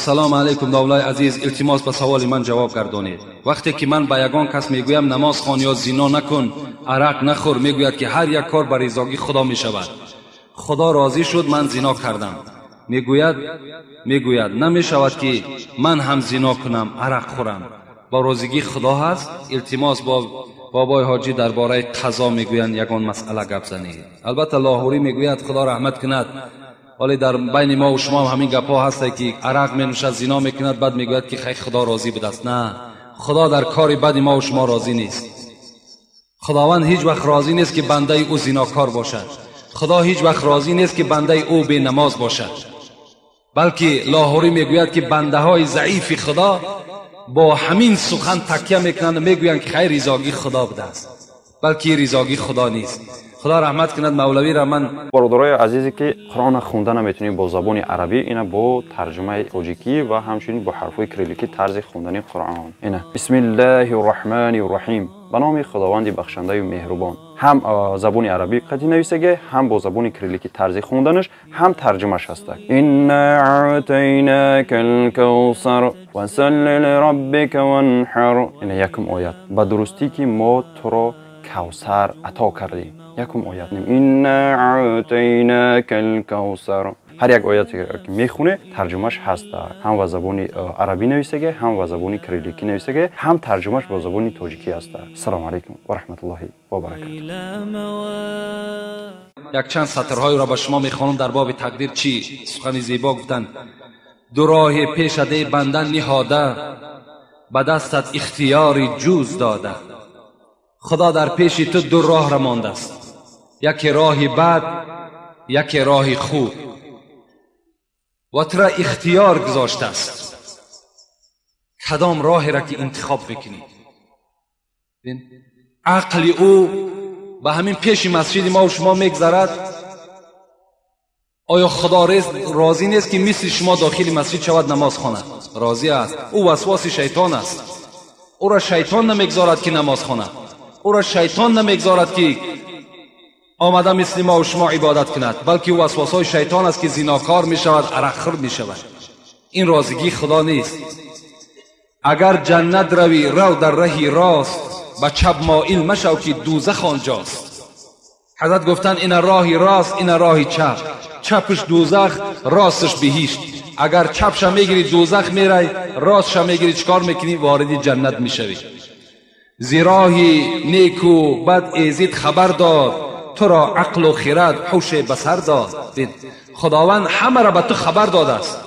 السلام علیکم دولای عزیز، التماس به سوال من جواب گردانید. وقتی که من به یگان کس میگویم نماز خوان یا زنا نکن، عرق نخور، میگوید که هر یک کار بر رضایت خدا میشود. خدا راضی شد من زنا کردم. میگوید نمیشود که من هم زنا کنم، عرق خورم. با راضیگی خدا هست. التماس با بابای حاجی درباره قضا میگویند یگان مسئله گپ زنید. البته لاهوری میگوید خدا رحمت کند، ولی در بین ما و شما همین گپا هست که عرق می نوشد، زنا میکند، بعد میگوید که خیر خدا راضی بوده است. نه، خدا در کار بد ما و شما راضی نیست. خداوند هیچ وقت راضی نیست که بنده او زناکار باشد. خدا هیچ وقت راضی نیست که بنده او بی نماز باشد. بلکه لاهوری میگوید که بنده های ضعیف خدا با همین سخن تکیه میکنند، میگویند که خیر رضاگی خدا بوده است، بلکه رضاگی خدا نیست. خدا رحمت کند مولوی را. من برادرای عزیزی که قرآن خوندن نمیتونیم با زبان عربی، اینا با ترجمه تاجیکی و همچنین با حرفای کریلیکی طرز خوندن قرآن. اینا بسم الله الرحمن الرحیم، به نام خداوند بخشنده و مهربان. هم زبان عربی قدی نویسه، هم با زبان کریلیکی طرز خوندنش، هم ترجمهش هست. انا اعطیناک الکوثر فصل لربک وانحر. اینا یکم آیت به درستی که ما تو را کوثر عطا کردیم. یکم آیت نیم انا اعطیناک الکوثر. هر یک آیتی که میخونه ترجمهش هست، هم با زبان عربی نویسه، هم با زبان کریلیکی نویسه، هم ترجمهش با زبان تاجیکی هست. السلام علیکم و رحمت الله و برکاته. یک چند سطرهای را به شما میخوانم در باب تقدیر. چی سخن زیبا گفتند. دو راه پیش ده بندن نهاده، به دستت اختیار جوز داده. خدا در پیش تو دو راه را مانده است، یک راه بد، یک راه خوب، و تو را اختیار گذاشته است کدام راهی را که انتخاب بکنی. عقل او به همین پیش مسجد ما و شما میگذرد. آیا خدا راضی نیست که مثل شما داخل مسجد شود نماز خواند؟ راضی است. او وسواس شیطان است. او را شیطان نمیگذارد که نماز خواند. او را شیطان نمیگذارد که آمده مثل ما و شما عبادت کند، بلکه او وسواسهای شیطان است که زناکار می شود، عرق خور می شود. این راضیگی خدا نیست. اگر جنت روی رو در رهی راست، به چپ مائل مشو که دوزخ آنجاست. حضرت گفتن این راهی راست، این راهی چپ. چپش دوزخ، راستش بهشت. اگر چپش میگیری دوزخ میری، راستش میگیری چکار میکنی؟ وارد جنت میشوی. زیراهی نیکو بد ایزید خبر داد، تو را عقل و خرد هوش بصر داد. خداوند همه را به تو خبر داده است.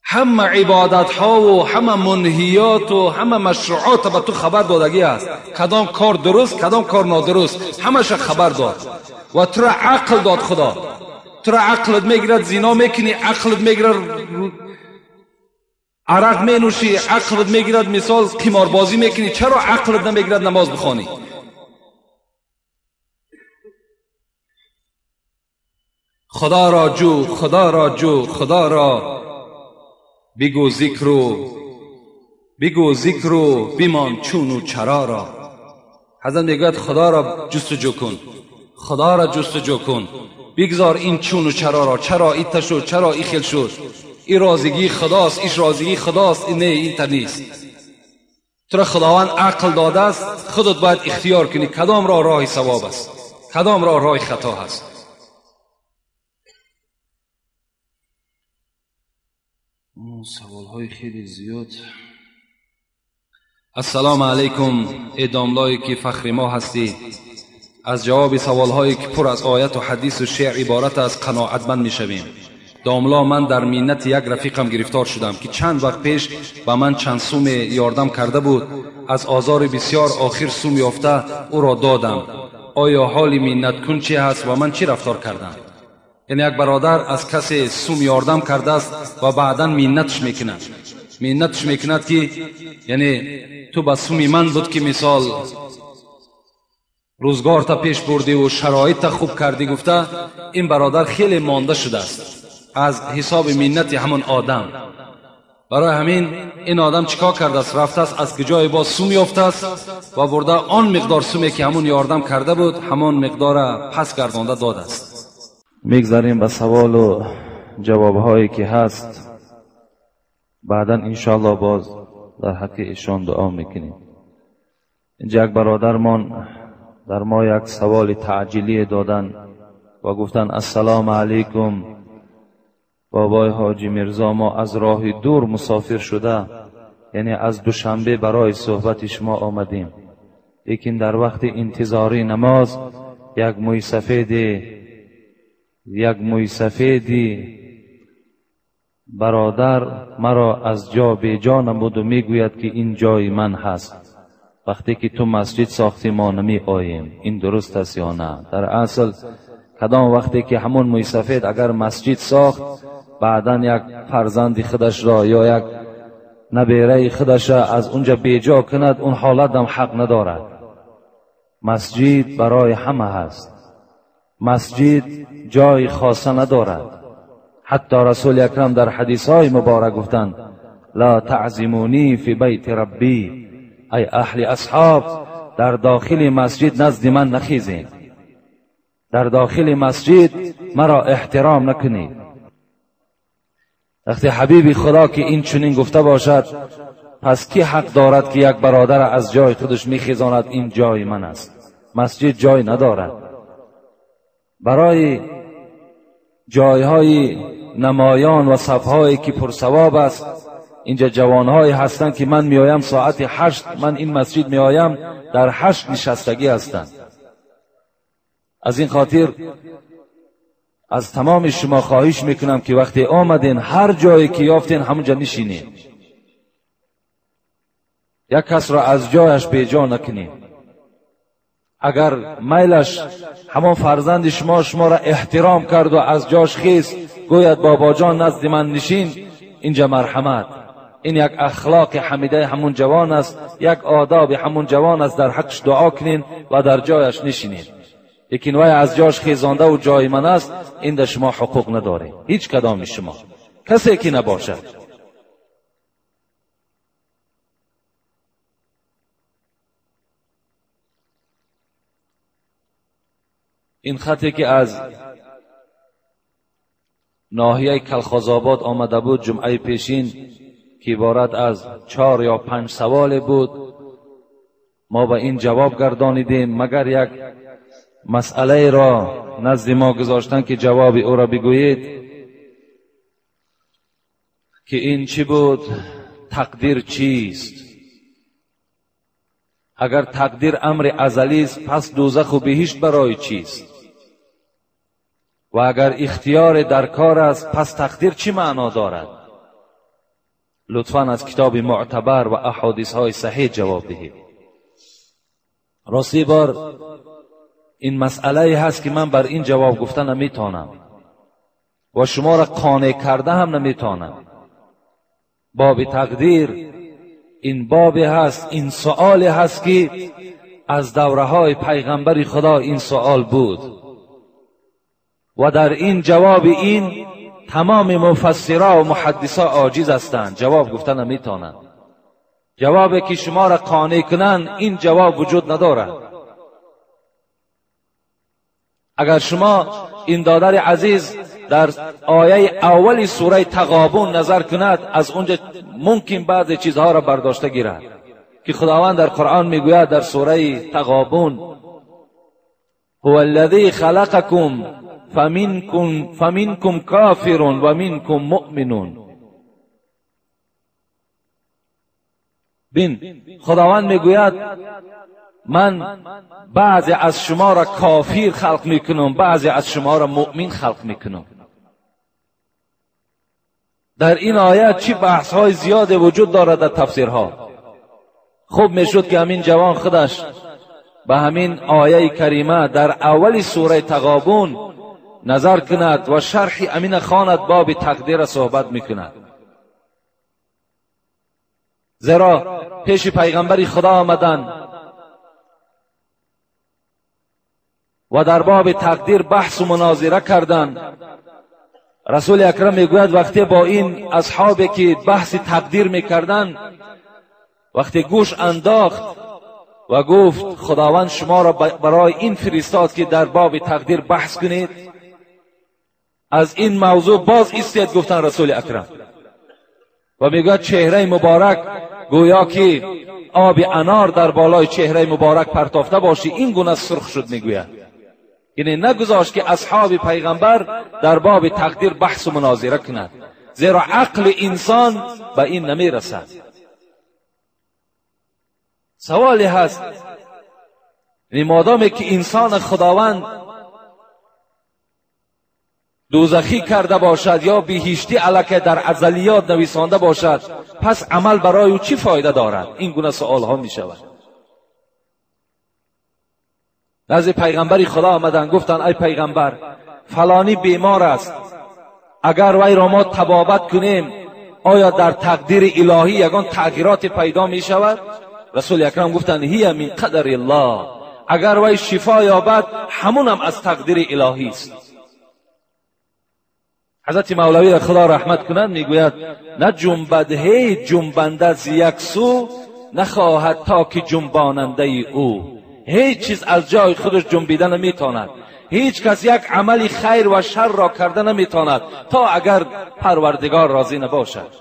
همه عبادت ها و همه منهیات و همه مشروعات به تو خبر دادگی است. کدام کار درست، کدام کار نادرست، همش خبر داد. و تو را عقل داد خدا. تو را عقلت میگیرد زنا میکنی، عقلت میگیرد عرق می نوشی، عقلت میگیرد مثال قماربازی میکنی. چرا عقلت نمیگیرد نماز بخوانی؟ خدا را جو، خدا را جو، خدا را بگو ذکر و بیمان چون و چرا را. حضرت میگوید خدا را جستجو کن، خدا را جستجو کن، بگذار این چون و چرا را. چرا ایت شد، چرا ای خیل شد؟ این رازگی خداست، ایش رازگی خداست. نه، این تا نیست. تو را خداوند عقل داده است، خودت باید اختیار کنی کدام راه ثواب است، کدام راه خطا است. سوال های خیلی زیاد. السلام علیکم ای داملایی که فخر ما هستی. از جواب سوال هایی که پر از آیت و حدیث و شعر عبارت از قناعتمند می شویم. داملا، من در منت یک رفیقم گرفتار شدم که چند وقت پیش به من چند سوم یاردم کرده بود. از آزار بسیار آخر سوم یافته او را دادم. آیا حال منت کن چی هست و من چی رفتار کردم؟ یعنی یک برادر از کسی سوم یاردم کرده است و بعدا منتش میکند که یعنی تو به سوم من بود که مثال روزگار تا پیش بردی و شرایط تا خوب کردی. گفته این برادر خیلی مانده شده است از حساب منت همون آدم. برای همین این آدم چیکار کرده است؟ رفته است از جای باز سوم یافته است و برده آن مقدار سومی که همون یاردم کرده بود همون مقدار پس گردانده داده است. میگذاریم به سوال و جوابهایی که هست. بعدا انشاءالله باز در حق ایشان دعا میکنیم. اینجا یک برادرمان در ما یک سوال تعجیلی دادن و گفتن السلام علیکم بابای حاجی میرزا، ما از راه دور مسافر شده، یعنی از دوشنبه برای صحبت شما آمدیم، لیکن در وقت انتظاری نماز یک موی سفیدی برادر مرا از جا به جا نمود و میگوید که این جای من هست. وقتی که تو مسجد ساختی ما نمی آییم، این درست است یا نه؟ در اصل کدام وقتی که همون موی سفید اگر مسجد ساخت، بعدن یک فرزند خودش را یا یک نبیره خودش را از اونجا بیجا کند، اون حالت هم حق ندارد. مسجد برای همه هست، مسجد جای خاصه ندارد. حتی رسول اکرم در حدیث های مبارک گفتند لا تعزمونی فی بیت ربی، ای اهل اصحاب در داخل مسجد نزد من نخیزید، در داخل مسجد مرا احترام نکنید. وقتی حبیب خدا که این چنین گفته باشد، پس کی حق دارد که یک برادر از جای خودش میخیزاند این جای من است؟ مسجد جای ندارد. برای جایهای نمایان و صفهایی که پرثواب است، اینجا جوانهایی هستند که من میایم ساعت 8 من این مسجد میایم، در 8 نشستگی هستند. از این خاطر از تمام شما خواهش میکنم که وقتی آمدین هر جایی که یافتین همونجا نشینین، یک کس را از جایش به جا نکنین. اگر میلش همون فرزند شما را احترام کرد و از جاش خیز گوید بابا جان نزد من نشین، اینجا مرحمت، این یک اخلاق حمیده همون جوان است، یک آداب همون جوان است. در حقش دعا کنین و در جایش نشینین. لیکن وای از جاش خیزانده و جای من است، این در شما حقوق نداره، هیچ کدام شما، کسی که نباشد. این خطی که از ناحیه کلخازآباد آمده بود جمعه پیشین، که عبارت از 4 یا 5 سوال بود، ما به این جواب گردانیدیم، مگر یک مسئله را نزد ما گذاشتن که جواب او را بگویید. که این چی بود؟ تقدیر چیست؟ اگر تقدیر امر ازلی است، پس دوزخ و بهشت برای چیست؟ و اگر اختیار در کار است، پس تقدیر چی معنا دارد؟ لطفاً از کتاب معتبر و احادیث های صحیح جواب دهید. راستی بار این مسئله هست که من بر این جواب گفتن نمیتونم و شما را قانع کرده هم نمیتونم. باب تقدیر این باب هست، این سؤال هست که از دوره های پیغمبر خدا این سؤال بود و در این جواب این تمام مفسرها و محدثا عاجز هستند، جواب گفتن نمیتونند. جوابی که شما را قانع کنند این جواب وجود ندارد. اگر شما این دادر عزیز در آیه اولی سوره تغابن نظر کند، از اونجا ممکن بعض چیزها را برداشته گیرد که خداوند در قرآن میگوید در سوره تغابن هو الذی خلقکم فمنکم کافر و منکم مؤمنون. بین خداوند میگوید من بعضی از شما را کافر خلق میکنم، بعضی از شما را مؤمن خلق میکنم. در این آیه چی بحث های زیاد وجود دارد در تفسیرها. خوب میشد که همین جوان خودش به همین آیه کریمه در اول سوره تغابن نظر کند و شرح امین خواند، باب تقدیر صحبت میکند. زیرا پیش پیغمبر خدا آمدن و در باب تقدیر بحث و مناظره کردند. رسول اکرم میگوید وقتی با این اصحابی که بحث تقدیر میکردند، وقتی گوش انداخت و گفت خداوند شما را برای این فرستاد که در باب تقدیر بحث کنید، از این موضوع باز ایستید گفتن رسول اکرم و میگوید چهره مبارک گویا که آب انار در بالای چهره مبارک پرتافته باشی، این گونه سرخ شد. میگوید یعنی نگذاشت که اصحاب پیغمبر در باب تقدیر بحث و مناظره کنند، زیرا عقل انسان به این نمیرسد. سوالی هست، یعنی مادامی که انسان خداوند دوزخی کرده باشد یا بهشتی الکه در ازلیات نویسانده باشد، پس عمل برای او چی فایده دارد؟ این گونه سوال ها می شود. نزد پیغمبری خدا آمدن گفتن ای پیغمبر فلانی بیمار است، اگر وی را ما طبابت کنیم آیا در تقدیر الهی یگان تغییرات پیدا می شود؟ رسول اکرم گفتن هی من قدر الله، اگر وی شفا یابد همون هم از تقدیر الهی است. حضرت مولوی را خدا رحمت کنند میگوید نه جنبد هیچ جنبنده از یک سو، نخواهد تا که جنباننده او. هیچ چیز از جای خودش جنبیده نمیتواند، هیچ کس یک عملی خیر و شر را کرده نمیتواند تا اگر پروردگار راضی نباشد.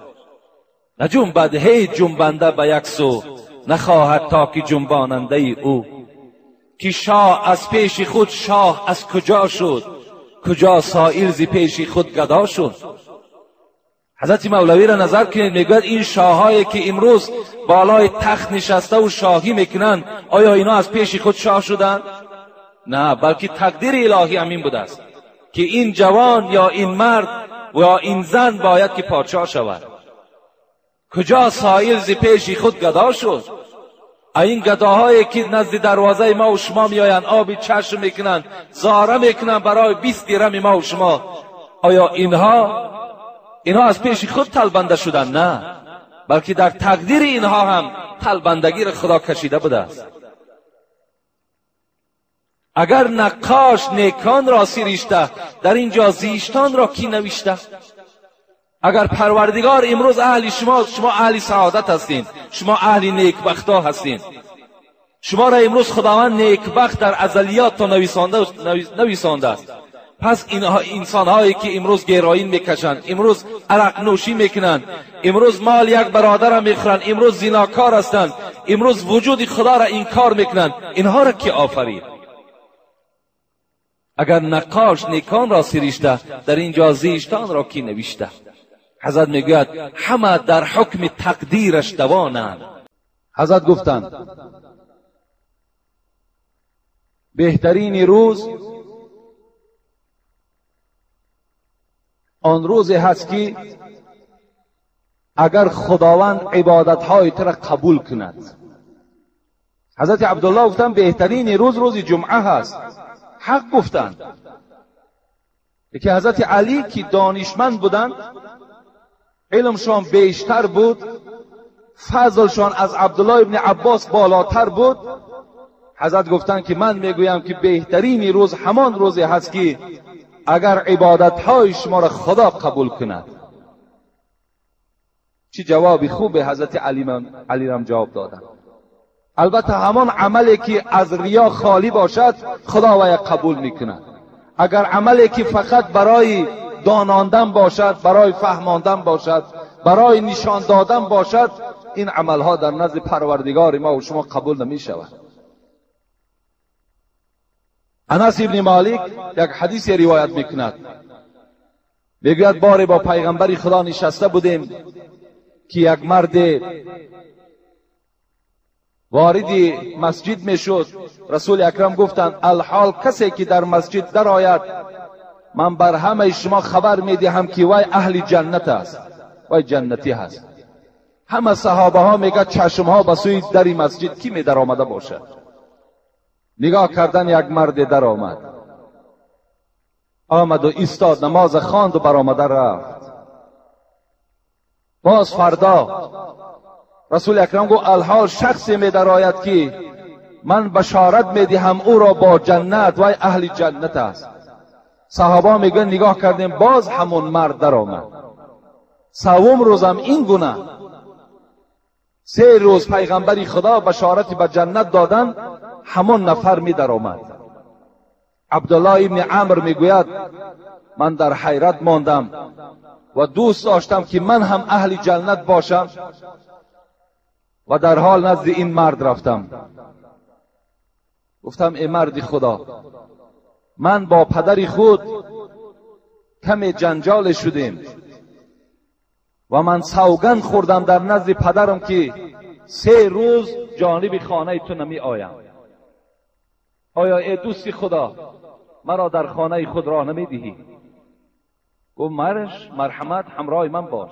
نه جنبد هیچ جنبنده به یک سو، نخواهد تا که جنباننده او. که شاه از پیش خود شاه از کجا شد، کجا سائل ز پیش خود گدا شد. حضرت مولوی را نظر کنید، میگوید این شاهایی که امروز بالای تخت نشسته و شاهی میکنند آیا اینا از پیش خود شاه شدند؟ نه، بلکه تقدیر الهی همین بوده است که این جوان یا این مرد و یا این زن باید که پادشاه شود. کجا سائل ز پیش خود گدا شد. این گداهایی که نزد دروازه ما و شما میآیند آبی چشم میکنند، زاره میکنند برای 20 درم ما و شما، آیا اینها از پیش خود تلبنده شدن؟ نه، بلکه در تقدیر اینها هم تلبندگی را خدا کشیده بوده است. اگر نقاش نیکان را سریشته، در اینجا زیشتان را کی نوشته؟ اگر پروردگار امروز اهل شما اهل سعادت هستین، شما اهل نیکبختا هستین، شما را امروز خداوند نیکبخت در ازلیات تا نویسانده است، پس اینها انسانهایی که امروز گیروئین میکشند، امروز عرق نوشی میکنند، امروز مال یک برادر را میخورند، امروز زناکار هستند، امروز وجود خدا را انکار میکنند، اینها را کی آفرید؟ اگر نقاش نیکان را سریشته، در اینجا زیشتان را کی نوشته؟ حضرت میگوید همه در حکم تقدیرش دوانند. حضرت گفتند بهترین روز آن روزی هست که اگر خداوند عبادتهای تو را قبول کند. حضرت عبدالله گفتند بهترین روز جمعه هست. حق گفتند که حضرت علی که دانشمند بودند، علمشان بیشتر بود، فضلشان از عبدالله ابن عباس بالاتر بود. حضرت گفتند که من میگویم که بهترین روز همان روزی هست که اگر عبادتهای شما را خدا قبول کند. چه جوابی خوبه حضرت علی را جواب دادن. البته همان عملی که از ریا خالی باشد خدا وی قبول میکند. اگر عملی که فقط برای داناندن باشد، برای فهماندن باشد، برای نشان دادن باشد، این عملها در نزد پروردگار ما و شما قبول نمی شود. انس ابن مالک یک حدیث روایت میکند، میگوید باری با پیغمبر خدا نشسته بودیم که یک مرد وارد مسجد میشد. رسول اکرم گفتند الحال کسی که در مسجد در آید من بر همه شما خبر میدهم که وی اهل جنت است، وی جنتی هست. همه صحابه ها میگه چشم ها به سوی در مسجد کی می در آمده باشد. نگاه کردن یک مرد در آمد و ایستاد، نماز خواند و برآمده رفت. باز فردا رسول اکرم گفت الحال شخصی می در آید که من بشارت میدهم او را با جنت، وی اهل جنت است. صحابه میگن نگاه کردیم باز همون مرد در آمد. سوم روزم این گونه. 3 روز پیغمبری خدا بشارت به جنت دادن، همون نفر می در آمد. عبدالله ابن عمرو میگوید من در حیرت ماندم. و دوست داشتم که من هم اهل جنت باشم و در حال نزد این مرد رفتم. گفتم ای مرد خدا، من با پدر خود کمی جنجال شدیم و من سوگند خوردم در نزد پدرم که 3 روز جانب خانه تو نمی آیم. آیا ای دوستی خدا مرا در خانه خود راه نمی دهی؟ گفت مرحمت، همراه من باش.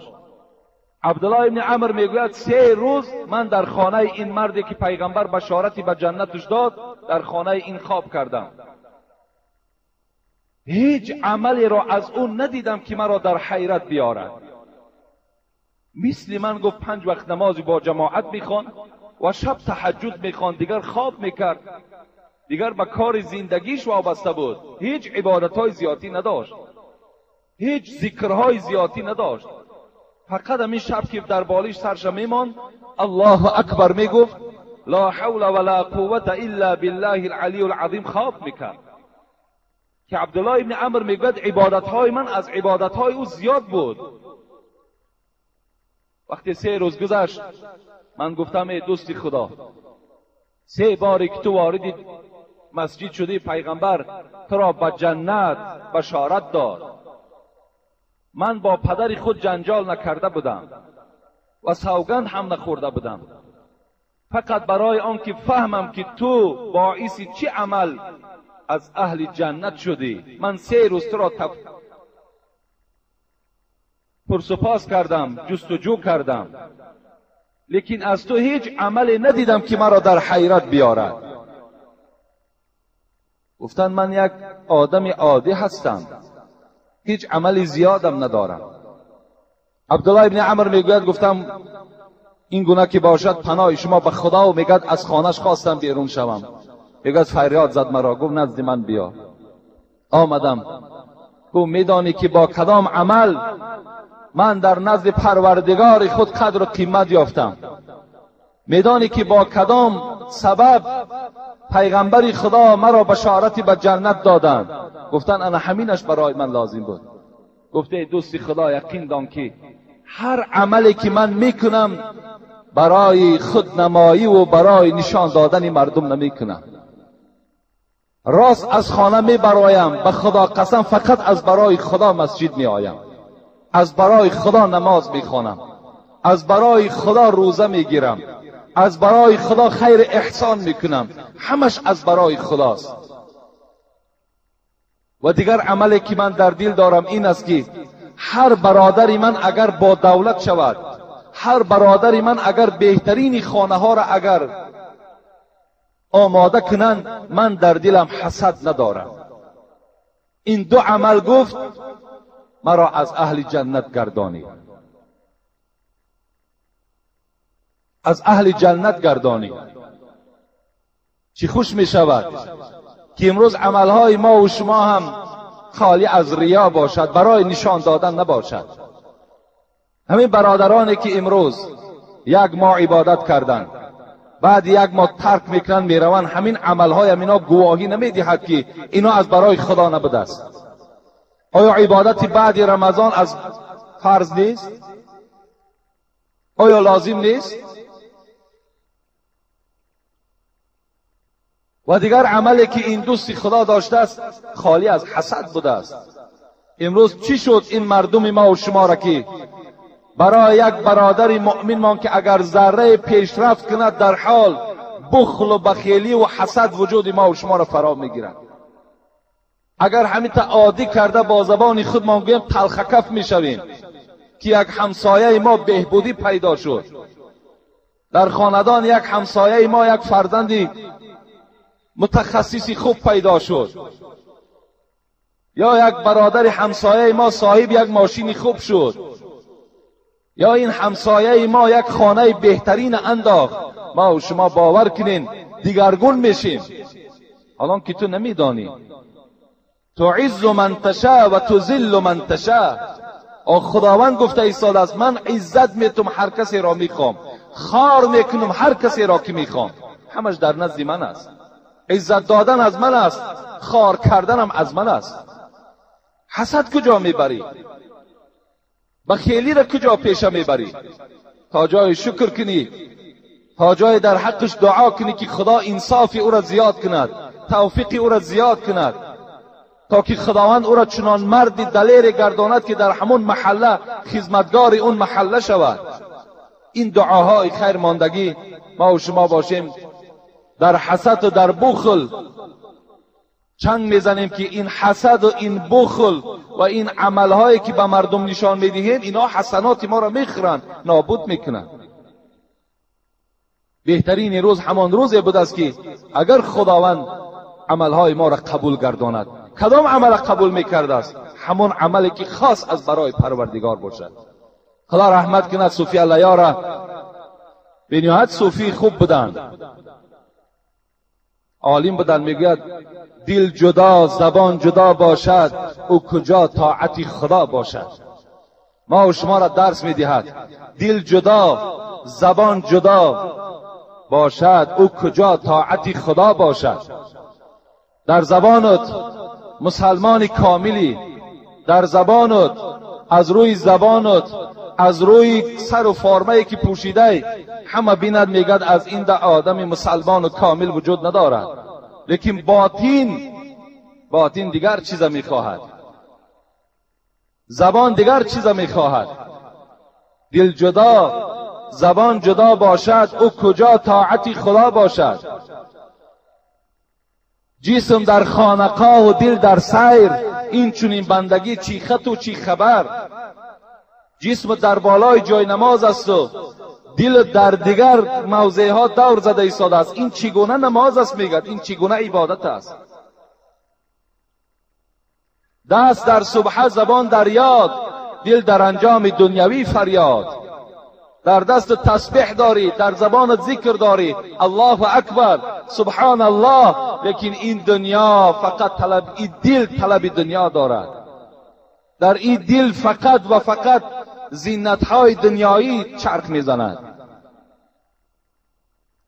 عبدالله ابن عمر میگوید 3 روز من در خانه این مردی که پیغمبر بشارتی به جنتش داد در خانه این خواب کردم. هیچ عملی را از اون ندیدم که مرا در حیرت بیارد. مثل من گفت 5 وقت نمازی با جماعت میخوان و شب تهجد میخوان، دیگر خواب میکرد، دیگر به کار زندگیش وابسته بود، هیچ عبادتهای زیادی نداشت، هیچ ذکرهای زیادی نداشت. فقط همین شب که در بالش سرش میمان الله اکبر میگفت، لا حول ولا قوت الا بالله العلی العظیم خواب میکرد. که عبدالله ابن عمر میگوید عبادتهای من از عبادتهای او زیاد بود. وقتی 3 روز گذشت من گفتم ای دوستی خدا، 3 باری که تو وارد مسجد شدی پیغمبر تو را به جنت بشارت داد. من با پدر خود جنجال نکرده بودم و سوگند هم نخورده بودم، فقط برای آنکه فهمم که تو باعث چه عمل از اهل جنت شدی. من 3 روز تو را پرسپاس کردم، جستجو کردم، لیکن از تو هیچ عملی ندیدم که مرا در حیرت بیارد. گفتن من یک آدم عادی هستم، هیچ عملی زیادم ندارم. عبدالله ابن عمر میگوید گفتم این گونه که باشد پناه شما به خدا، و میگد از خانهش خواستم بیرون شوم. میگد فریاد زد مرا، گفت نزد من بیا. آمدم. گفت میدانی که با کدام عمل من در نزد پروردگار خود قدر و قیمت یافتم؟ میدانی که با کدام سبب پیغمبر خدا مرا بشارتی به جنت دادند؟ گفتن انا همینش برای من لازم بود. گفته دوستی خدا یقین دان که هر عملی که من میکنم برای خود نمایی و برای نشان دادن مردم نمیکنم. راست از خانه میبرایم، به خدا قسم فقط از برای خدا مسجد میآیم، از برای خدا نماز میخوانم، از برای خدا روزه میگیرم، از برای خدا خیر احسان میکنم، همش از برای خداست. و دیگر عملی که من در دل دارم این است که هر برادری من اگر با دولت شود، هر برادری من اگر بهترین خانه ها را اگر آماده کنند، من در دلم حسد ندارم. این 2 عمل گفت مرا از اهل جنت گردانی، از اهل جنت گردانی. چی خوش می شود که امروز عملهای ما و شما هم خالی از ریا باشد، برای نشان دادن نباشد. همین برادرانی که امروز 1 ماه عبادت کردند، بعد 1 ماه ترک میکنن میروند، همین عملهای اینا گواهی نمیدهد که اینا از برای خدا نبوده است. آیا عبادت بعد رمضان از فرض نیست؟ آیا لازم نیست؟ و دیگر عملی که این دوستی خدا داشته است خالی از حسد بوده است. امروز چی شد این مردم ما و شما را که برای یک برادر مؤمن مان که اگر ذره پیشرفت کند در حال بخل و بخیلی و حسد وجود ما و شما را فرا میگیرد. اگر همین تا عادی کرده با زبان خود ما گویم تلخکف میشویم که یک همسایه ما بهبودی پیدا شد، در خاندان یک همسایه ما یک فرزندی متخصصی خوب پیدا شد، یا یک برادر همسایه ما صاحب یک ماشین خوب شد، یا این همسایه ما یک خانه بهترین انداخت، ما و شما باور کنین دیگرگون میشیم. حالا که تو نمیدانی تعز من تشاء و تذل من تشاء. خداوند گفته ایستاده است من عزت میتم هر کسی را میخوام، خار میکنم هر کسی را که میخوام. همش در نزد من است. عزت دادن از من است، خار کردنم از من است. حسد کجا میبری؟ بخیلی را کجا پیشه میبری؟ تا جای شکر کنی، تا جای در حقش دعا کنی که خدا انصاف او را زیاد کند، توفیق او را زیاد کند، تا که خداوند او را چنان مرد دلیر گرداند که در همون محله خدمتگار اون محله شود. این دعاهای خیر ماندگی ما و شما باشیم. در حسد و در بخل چنگ میزنیم که این حسد و این بخل و این عملهایی که به مردم نشان میدهیم اینا حسنات ما را میخورند، نابود میکنند. بهترین روز همان روزی بود است که اگر خداوند عملهای ما را قبول گرداند. کدام عمل قبول میکرده است؟ همون عملی که خاص از برای پروردگار باشد. خدا رحمت کند صوفی الله را، به نهایت صوفی خوب بودند، عالم بودند. میگوید دل جدا زبان جدا باشد، او کجا طاعت خدا باشد. ما و شما را درس میدهد دل جدا زبان جدا باشد، او کجا طاعت خدا باشد. در زبانت مسلمان کاملی، در زبانت از روی زبانت از روی سر و فرمه‌ای که پوشیده همه بیند میگد از این ده آدم مسلمان و کامل وجود ندارد. لیکن باطن دیگر چیز میخواهد، زبان دیگر چیز میخواهد. دل جدا زبان جدا باشد، او کجا طاعت خدا باشد. جسم در خانقاه و دل در سیر، این چنین بندگی چی خط و چی خبر. جسم در بالای جای نماز است و دل در دیگر موضعها دور زده ایستاده است. این چگونه نماز است میگد؟ این چگونه عبادت است؟ دست در سبحه، زبان در یاد، دل در انجام دنیوی فریاد. در دست تسبیح داری، در زبانت ذکر داری، الله اکبر سبحان الله، لیکن این دنیا فقط طلب، این دل طلب دنیا دارد. در این دل فقط و فقط زینت‌های دنیایی چرخ میزند.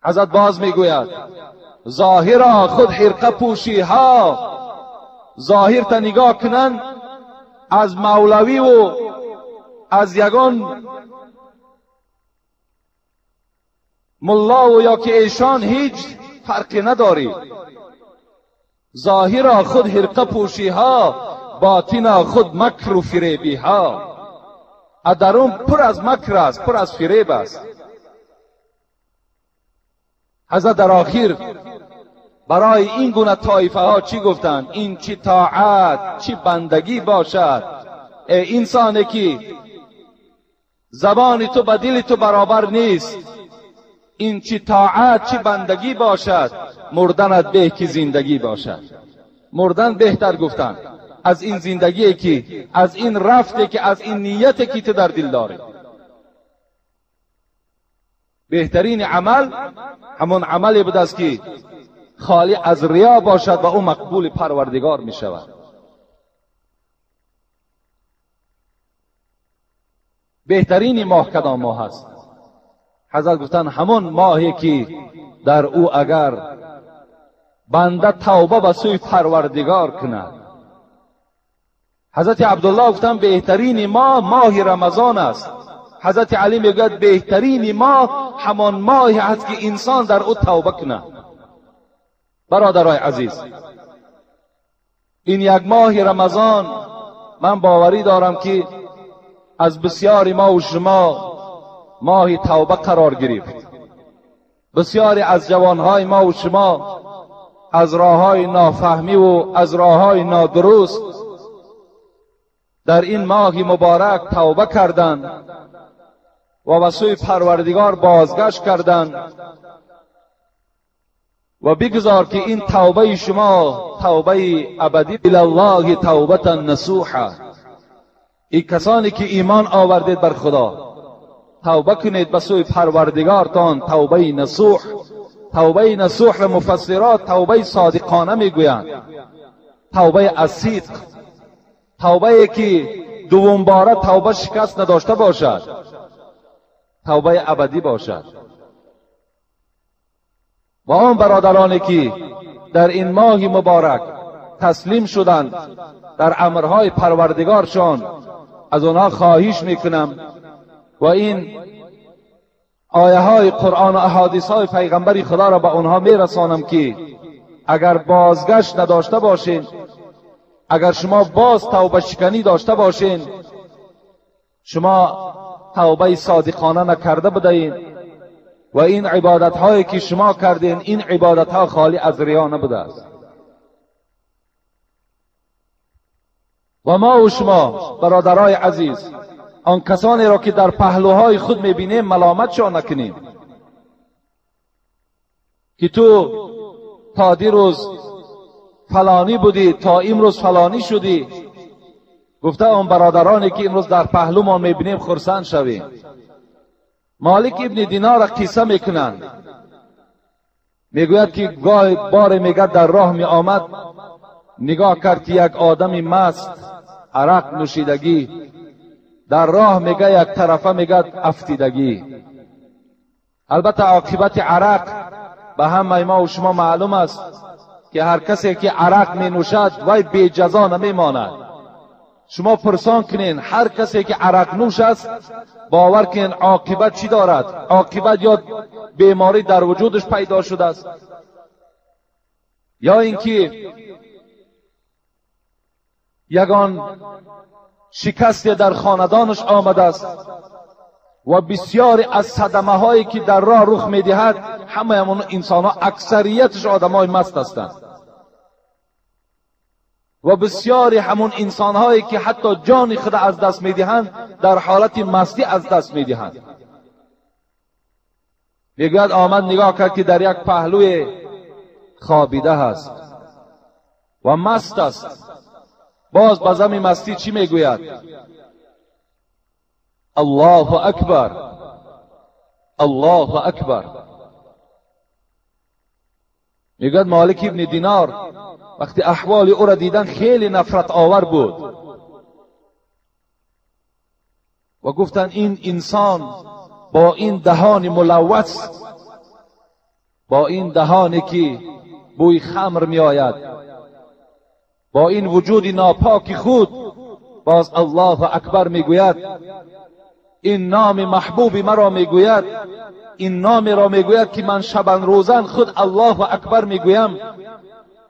حضرت باز میگوید ظاهرا خود حرقه پوشی ها، ظاهر تا نگاه کنن از مولوی و از یگان ملا و یا که ایشان هیچ فرقی نداری. ظاهرا خود حرقه پوشی ها، باطنا خود مکر و فریبی ها. درون پر از مکر است، پر از فریب است. حضرت در آخر برای این گونه طایفه ها چی گفتند؟ این چی طاعت چی بندگی باشد ای انسانی که زبان تو با دل تو برابر نیست. این چی طاعت چی بندگی باشد، مردنت به که زندگی باشد. مردن بهتر گفتند از این زندگی که، از این رفته که، از این نیت که تو در دل داری. بهترین عمل همون عملی بود است که خالی از ریا باشد و او مقبول پروردگار می شود. بهترین ماه کدام ماه هست؟ حضرت گفتن همون ماهی که در او اگر بنده توبه به سوی پروردگار کند. حضرت عبدالله گفتن بهترین ماه رمضان است. حضرت علی میگوید بهترین ماه همان ماهی است که انسان در او توبه کند. برادرای عزیز، این یک ماه رمضان من باوری دارم که از بسیاری ما و شما ماه توبه قرار گرفت. بسیاری از جوانهای ما و شما از راههای نافهمی و از راههای نادرست در این ماه مبارک توبه کردند و به سوی پروردگار بازگشت کردند. و بگذار که این توبه شما توبه ابدی الی الله توبه نصوحه. این کسانی که ایمان آوردید بر خدا توبه کنید به سوی پروردگارتان، توبه نصوح. توبه نصوح را مفسرات توبه صادقانه میگویند، توبه از صدق، توبه که دوم باره توبه شکست نداشته باشد، توبه ابدی باشد. و آن برادرانی که در این ماه مبارک تسلیم شدند در امرهای پروردگارشان، از آنها خواهش میکنم و این آیه های قرآن و احادیث های پیغمبر خدا را به آنها میرسانم که اگر بازگشت نداشته باشین، اگر شما باز توبه شکنی داشته باشین، شما توبه صادقانه نکرده بدهین و این عبادت هایی که شما کردین این عبادت ها خالی از ریا نبوده است. و ما و شما برادرای عزیز آن کسانی را که در پهلوهای خود میبینیم ملامتشان نکنیم که تو تا دیروز فلانی بودی، تا امروز فلانی شدی. گفته اون برادرانی که امروز در پهلومان میبینیم خرسند شویم. مالک ابن دینار قصه میکنند، میگوید که گاه بار میگه در راه می آمد، نگاه کرد که یک آدمی مست عرق نوشیدگی، در راه میگه یک طرفه میگه افتیدگی. البته عاقبت عرق به همه ما و شما معلوم است که هر کسی که عرق می نوشد وای بی جزا نمی ماند. شما پرسان کنین هر کسی که عرق نوش است باور کنین عاقبت چی دارد؟ عاقبت یا بیماری در وجودش پیدا شده است، یا اینکه یگان شکستی در خاندانش آمده است و بسیاری از صدمه هایی که در راه رخ میدهد همه همون انسان ها اکثریتش آدم های مست هستند و بسیاری همون انسان هایی که حتی جان خود از دست میدهند در حالت مستی از دست میدهند. میگوید آمد نگاه کرد که در یک پهلوی خوابیده هست و مست است. باز به زمین مستی چی میگوید؟ الله اکبر، الله اکبر. میگوید مالک ابن دینار وقتی احوال او را دیدن خیلی نفرت آور بود و گفتن این انسان با این دهان ملوث، با این دهانی که بوی خمر می آید، با این وجود ناپاک خود باز الله اکبر میگوید. این نام محبوب مرا میگوید، این نام را میگوید که من شبن روزن خود الله اکبر میگویم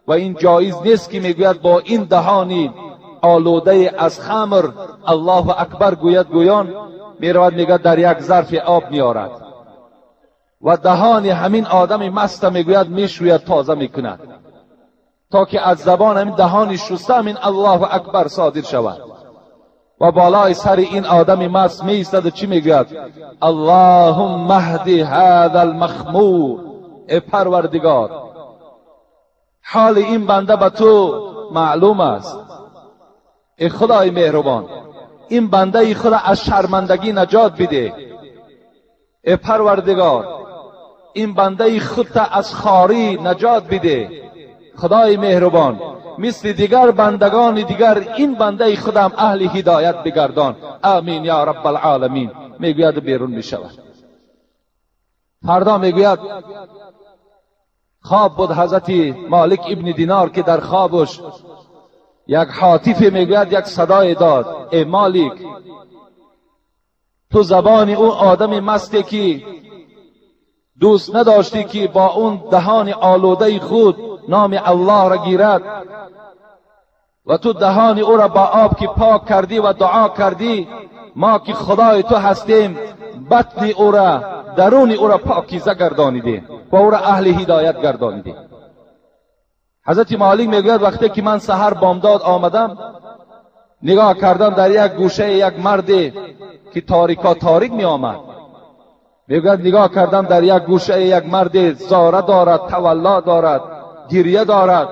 و این جایز نیست که میگوید با این دهانی آلوده از خمر الله اکبر گوید. گویان میرود میگه در یک ظرف آب میارد و دهان همین آدم مست میگوید میشوید تازه میکند تا که از زبان همین دهانی شسته همین الله اکبر صادر شود و بالای سر این آدم مست میایستد و چی میگوید؟ اللهم اهدی هذا المخمور. ای پروردگار حال این بنده به تو معلوم است، ای خدای مهربان این بنده ای خدا از شرمندگی نجات بده. ای پروردگار این بنده ای خودت از خاری نجات بده. خدای مهربان مثل دیگر بندگان دیگر این بنده خودم اهل هدایت بگردان. آمین یا رب العالمین. میگوید بیرون میشود. فردا میگوید خواب بود حضرت مالک ابن دینار که در خوابش یک هاتف میگوید، یک صدای داد، ای مالک تو زبان اون آدم مستی که دوست نداشتی که با اون دهان آلوده خود نام الله را گیرد و تو دهان او را با آب که پاک کردی و دعا کردی، ما که خدای تو هستیم بطن او را درون او را پاکیزه گردانیدیم و او را اهل هدایت گردانیدیم. حضرت مالک میگوید وقتی که من سحر بامداد آمدم نگاه کردم در یک گوشه یک مردی که تاریکا تاریک می آمد. میگوید نگاه کردم در یک گوشه یک مرد زاره دارد، تولا دارد، گریه دارد.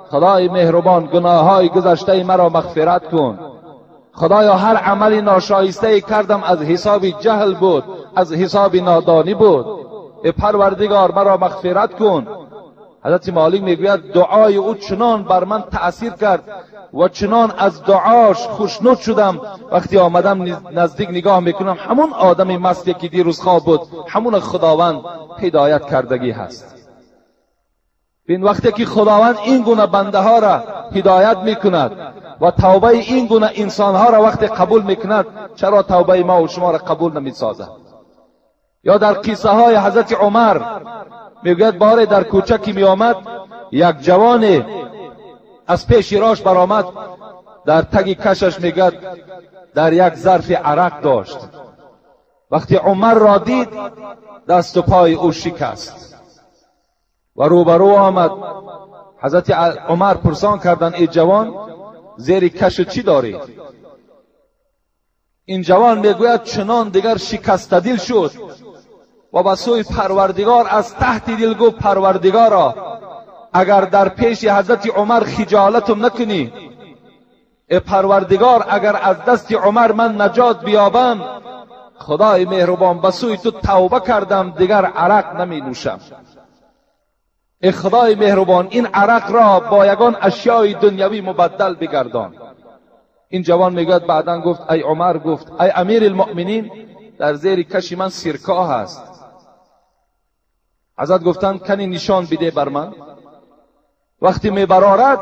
خدای مهربان گناههای گذشته مرا مغفرت کن. خدایا هر عمل ناشایسته کردم از حساب جهل بود، از حساب نادانی بود. ای پروردگار مرا مغفرت کن. حضرت مالک میگوید دعای او چنان بر من تأثیر کرد و چنان از دعاش خوشنود شدم وقتی آمدم نزدیک نگاه میکنم همون آدم مستی که دیروز خواب بود همون خداوند هدایت کردگی هست. این وقتی که خداوند این گونه بنده ها را هدایت میکند و توبه این گونه انسان ها را وقتی قبول میکند، چرا توبه ما و شما را قبول نمیسازد؟ یا در قصه های حضرت عمر میگوید باره در کوچه که میآمد، یک جوان از پیش راش برآمد، در تگ کشش میگوید در یک ظرف عرق داشت. وقتی عمر را دید دست و پای او شکست و روبرو آمد. حضرت عمر پرسان کردند ای جوان زیر کش چی داری؟ این جوان میگوید چنان دیگر شکسته دل شد و به سوی پروردگار از تحت دل گفت پروردگارا اگر در پیش حضرت عمر خجالتم نکنی، ای پروردگار اگر از دست عمر من نجات بیابم، خدای مهربان به سوی تو توبه کردم دیگر عرق نمی نوشم. ای خدای مهربان این عرق را با یگان اشیای دنیوی مبدل بگردان. این جوان میگوید بعداً گفت ای عمر، گفت ای امیر المؤمنین در زیر کش من سرکه هست. حضرت گفتند کنی نشان بده بر من. وقتی میبرارد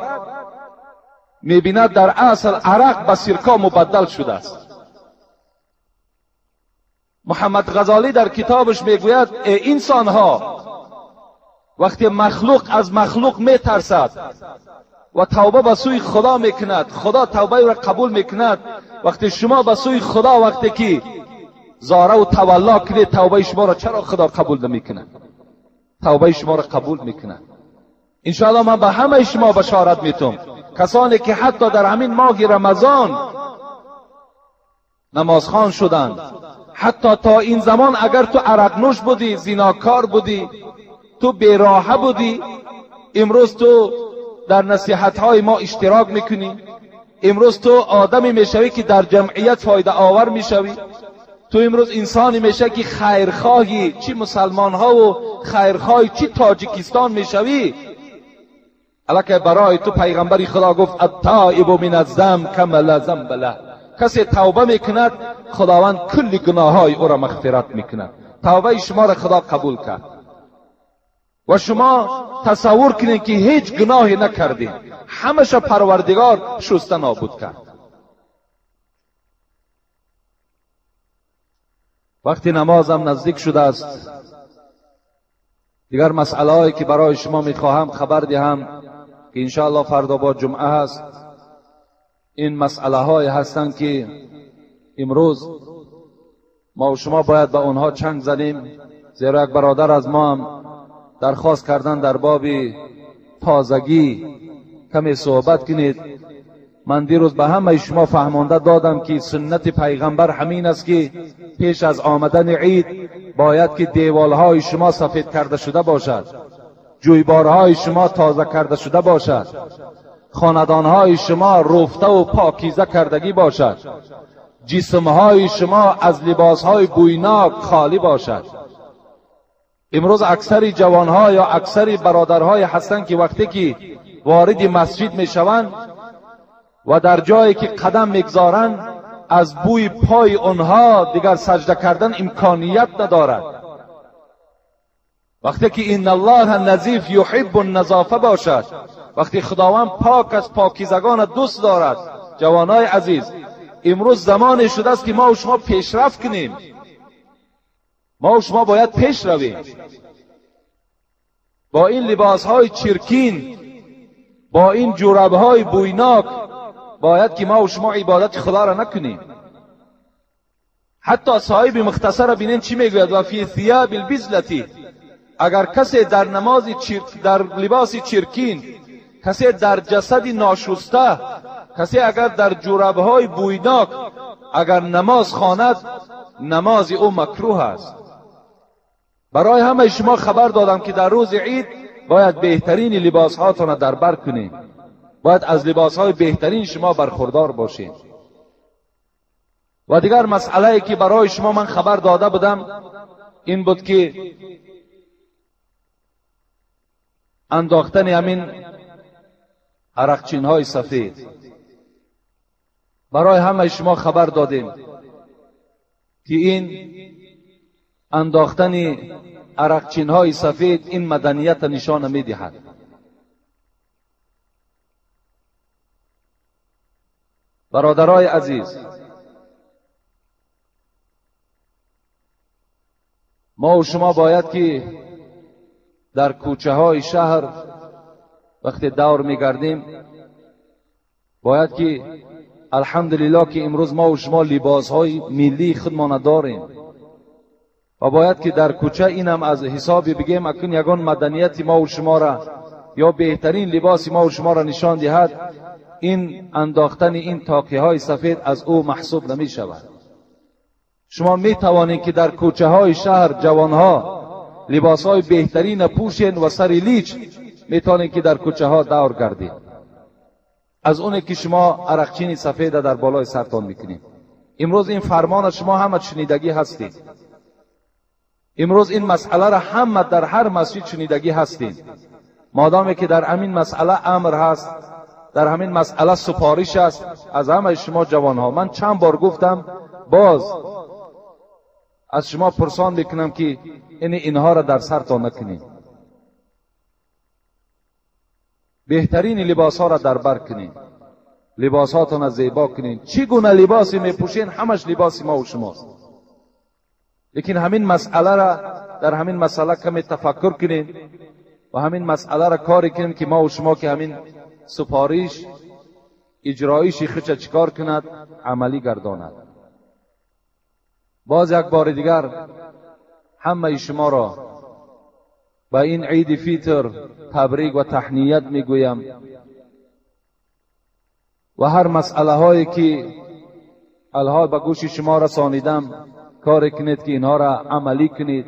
میبیند در اصل عرق به سرکه مبدل شده است. محمد غزالی در کتابش میگوید ای انسان ها، وقتی مخلوق از مخلوق میترسد و توبه به سوی خدا میکند، خدا توبه را قبول میکند. وقتی شما به سوی خدا وقتی که زاره و تولا کنید، توبه شما را چرا خدا قبول نمیکند؟ توبه شما را قبول میکند. انشاءالله من به همه شما بشارت میتم، کسانی که حتی در همین ماه رمضان نمازخوان شدند، حتی تا این زمان اگر تو عرق نوش بودی، زیناکار بودی، تو بیراهه بودی، امروز تو در نصیحت های ما اشتراک میکنی، امروز تو آدمی میشوی که در جمعیت فایده آور میشوی، تو امروز انسانی میشه که خیرخواهی چی مسلمان ها و خیرخواهی چی تاجیکستان میشوی. الکه برای تو پیغمبری خدا گفت التائب من الذنب کما لا ذنب له. کسی توبه میکند خداوند کل گناه های او را مغفرت میکند. توبه شما را خدا قبول کرد و شما تصور کنید که هیچ گناهی نکردید، همشه پروردگار شسته نابود کرد. وقتی نمازم نزدیک شده است، دیگر مسئله هایی که برای شما میخواهم خبر دهم که انشاءالله فردا با جمعه هست، این مسئله های هستند که امروز ما و شما باید به اونها چنگ زنیم. زیرا یک برادر از ما هم درخواست کردن در باب تازگی کمی صحبت کنید. من دیروز به همه شما فهمانده دادم که سنت پیغمبر همین است که پیش از آمدن عید باید که دیوالهای شما سفید کرده شده باشد، جویبارهای شما تازه کرده شده باشد، خاندانهای شما رفته و پاکیزه کردگی باشد، جسمهای شما از لباسهای بویناک خالی باشد. امروز اکثر جوانها یا اکثر برادرهای هستند که وقتی که وارد مسجد میشوند و در جایی که قدم میگذارند از بوی پای اونها دیگر سجده کردن امکانیت ندارد. وقتی که این الله نظیف یحب النظافه باشد، وقتی خداوند پاک از پاکیزگان دوست دارد. جوانای عزیز، امروز زمان شده است که ما و شما پیشرفت کنیم. ما و شما باید پیش رویم. با این لباسهای چرکین، با این جورابهای بویناک باید که ما و شما عبادت خدا را نکنیم. حتی صاحب مختصر بینین چی میگوید؟ و فی ثیاب البزلتی، اگر کسی در نماز در لباس چرکین، کسی در جسد ناشسته، کسی اگر در جورابهای بویناک اگر نماز خواند، نماز او مکروه است. برای همه شما خبر دادم که در روز عید باید بهترین لباس هاتون در بر کنید، باید از لباس های بهترین شما برخوردار باشید. و دیگر مسئله که برای شما من خبر داده بودم این بود که انداختن همین عرقچین های سفید. برای همه شما خبر دادیم که این انداختن عرقچین های سفید این مدنیت نشان می دهد. برادرای عزیز، ما و شما باید که در کوچه های شهر وقتی دور میگردیم باید که الحمدلله که امروز ما و شما لباس های ملی خودمان داریم و باید که در کوچه اینم از حسابی بگیم اکنون یگان مدنیت ما و شما را یا بهترین لباس ما و شما را نشان دهد، این انداختن این تاقیه های سفید از او محسوب نمی شود. شما می توانید که در کوچه های شهر جوانها لباس های بهترین پوشین و سر لیچ می توانید که در کوچه ها دور گردید از اونه که شما عرقچین سفید در بالای سرتان میکنید. امروز این فرمان شما همه شنیدگی هستید. امروز این مسئله را همه در هر مسجد شنیدگی هستید. مادامی که در همین مسئله امر هست، در همین مسئله سفارش است از همه شما جوانها. من چند بار گفتم، باز از شما پرسان میکنم که اینها را در سرتان نکنید. بهترین لباس ها را در بر کنید، لباس هاتون را زیبا کنید. چگونه لباسی میپوشین همش لباس ما و شماست. لیکن همین مسئله را در همین مسئله کمی تفکر کنید و همین مسئله را کاری کنید که ما و شما که همین سفارش اجرایش خچ چکار کند، عملی گرداند. باز یک بار دیگر همه شما را با این عید فیتر تبریک و تهنیت میگویم و هر مسئله هایی که الحال به گوش شما رسانیدم کار کنید که اینها را عملی کنید.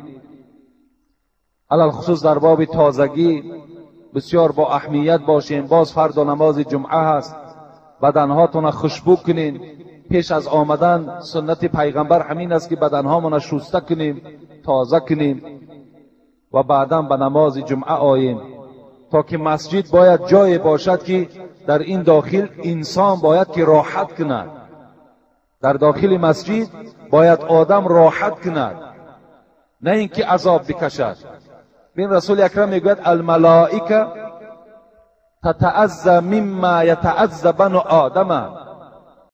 علل خصوص در باب تازگی بسیار با اهمیت باشین. باز فردا نماز جمعه هست، بدنهاتون خوشبو کنین. پیش از آمدن سنت پیغمبر همین است که بدنهامون شسته کنیم، تازه کنیم و بعدا به نماز جمعه آییم. تا که مسجد باید جای باشد که در این داخل انسان باید که راحت کند. در داخل مسجد باید آدم راحت کند، نه اینکه عذاب بکشد. بین رسول اکرم میگوید الملائکه تتعزى مما يتعزى بنو آدم.